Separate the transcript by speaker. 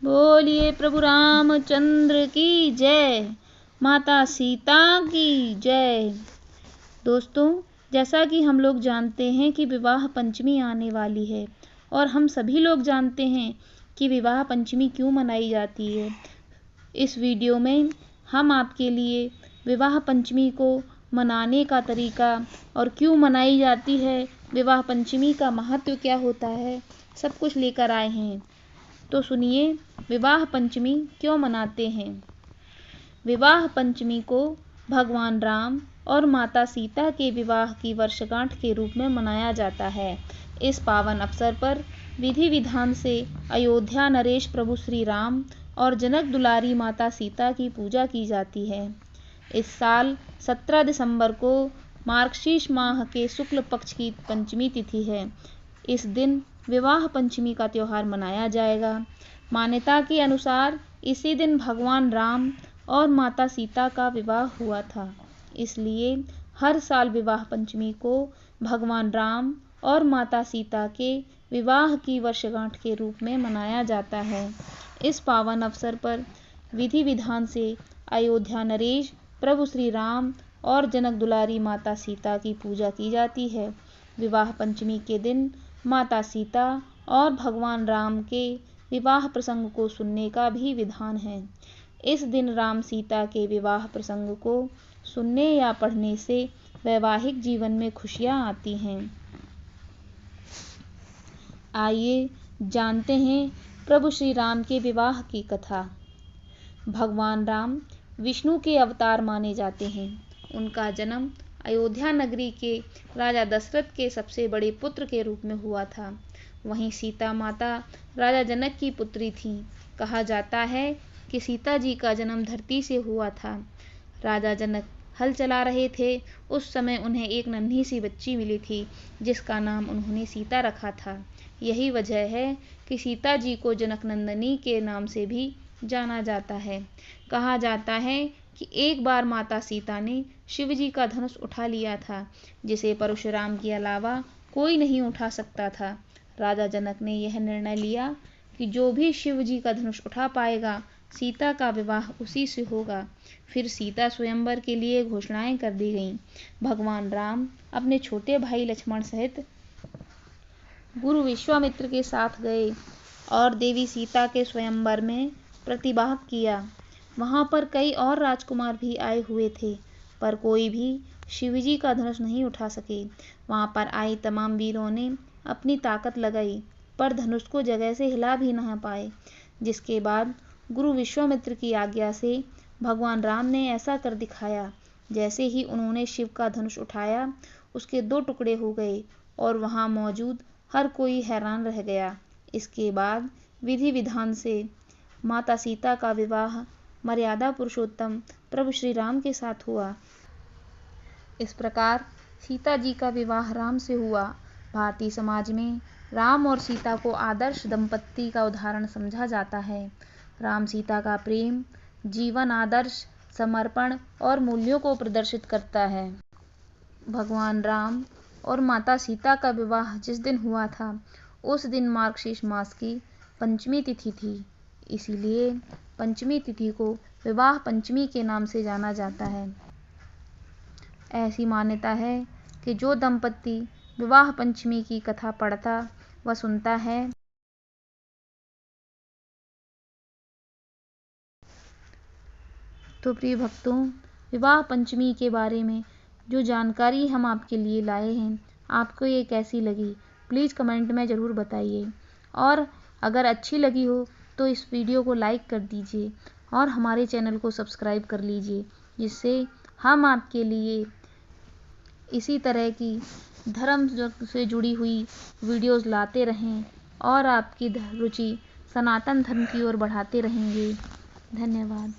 Speaker 1: बोलिए प्रभु रामचंद्र की जय, माता सीता की जय। दोस्तों, जैसा कि हम लोग जानते हैं कि विवाह पंचमी आने वाली है और हम सभी लोग जानते हैं कि विवाह पंचमी क्यों मनाई जाती है। इस वीडियो में हम आपके लिए विवाह पंचमी को मनाने का तरीका और क्यों मनाई जाती है, विवाह पंचमी का महत्व क्या होता है, सब कुछ लेकर आए हैं। तो सुनिए, विवाह पंचमी क्यों मनाते हैं। विवाह पंचमी को भगवान राम और माता सीता के विवाह की वर्षगांठ के रूप में मनाया जाता है। इस पावन अवसर पर विधि विधान से अयोध्या नरेश प्रभु श्री राम और जनक दुलारी माता सीता की पूजा की जाती है। इस साल 17 दिसंबर को मार्गशीर्ष माह के शुक्ल पक्ष की पंचमी तिथि है। इस दिन विवाह पंचमी का त्योहार मनाया जाएगा। मान्यता के अनुसार इसी दिन भगवान राम और माता सीता का विवाह हुआ था, इसलिए हर साल विवाह पंचमी को भगवान राम और माता सीता के विवाह की वर्षगांठ के रूप में मनाया जाता है। इस पावन अवसर पर विधि विधान से अयोध्या नरेश प्रभु श्री राम और जनक दुलारी माता सीता की पूजा की जाती है। विवाह पंचमी के दिन माता सीता और भगवान राम के विवाह प्रसंग को सुनने का भी विधान है। इस दिन राम सीता के विवाह प्रसंग को सुनने या पढ़ने से वैवाहिक जीवन में खुशियां आती हैं। आइए जानते हैं प्रभु श्री राम के विवाह की कथा। भगवान राम विष्णु के अवतार माने जाते हैं। उनका जन्म अयोध्या नगरी के राजा दशरथ के सबसे बड़े पुत्र के रूप में हुआ था। वहीं सीता माता राजा जनक की पुत्री थीं। कहा जाता है कि सीता जी का जन्म धरती से हुआ था। राजा जनक हल चला रहे थे। उस समय उन्हें एक नन्ही सी बच्ची मिली थी, जिसका नाम उन्होंने सीता रखा था। यही वजह है कि सीता जी को जनक नंदनी के नाम से भी जाना जाता है। कहा जाता है कि एक बार माता सीता ने शिव जी का धनुष उठा लिया था, जिसे परशुराम के अलावा कोई नहीं उठा सकता था। राजा जनक ने यह निर्णय लिया कि जो भी शिव जी का धनुष उठा पाएगा, सीता का विवाह उसी से होगा। फिर सीता स्वयंवर के लिए घोषणाएं कर दी गईं। भगवान राम अपने छोटे भाई लक्ष्मण सहित गुरु विश्वामित्र के साथ गए और देवी सीता के स्वयंवर में प्रतिभाग किया। वहां पर कई और राजकुमार भी आए हुए थे, पर कोई भी शिवजी का धनुष नहीं उठा सके। वहां पर आए तमाम वीरों ने अपनी ताकत लगाई, पर धनुष को जगह से हिला भी नहीं पाए। जिसके बाद गुरु विश्वामित्र की आज्ञा से भगवान राम ने ऐसा कर दिखाया। जैसे ही उन्होंने शिव का धनुष उठाया, उसके 2 टुकड़े हो गए और वहां मौजूद हर कोई हैरान रह गया। इसके बाद विधि विधान से माता सीता का विवाह मर्यादा पुरुषोत्तम प्रभु श्री राम के साथ हुआ। इस प्रकार सीता जी का विवाह राम से हुआ। भारतीय समाज में राम और सीता को आदर्श दंपत्ति का उदाहरण समझा जाता है। राम सीता का प्रेम जीवन आदर्श, समर्पण और मूल्यों को प्रदर्शित करता है। भगवान राम और माता सीता का विवाह जिस दिन हुआ था, उस दिन मार्गशीर्ष मास की पंचमी तिथि थी। इसीलिए पंचमी तिथि को विवाह पंचमी के नाम से जाना जाता है। ऐसी मान्यता है कि जो दंपत्ति विवाह पंचमी की कथा पढ़ता व सुनता है, तो प्रिय भक्तों, विवाह पंचमी के बारे में जो जानकारी हम आपके लिए लाए हैं, आपको ये कैसी लगी, प्लीज़ कमेंट में ज़रूर बताइए। और अगर अच्छी लगी हो तो इस वीडियो को लाइक कर दीजिए और हमारे चैनल को सब्सक्राइब कर लीजिए, जिससे हम आपके लिए इसी तरह की धर्म से जुड़ी हुई वीडियोस लाते रहें और आपकी रुचि सनातन धर्म की ओर बढ़ाते रहेंगे। धन्यवाद।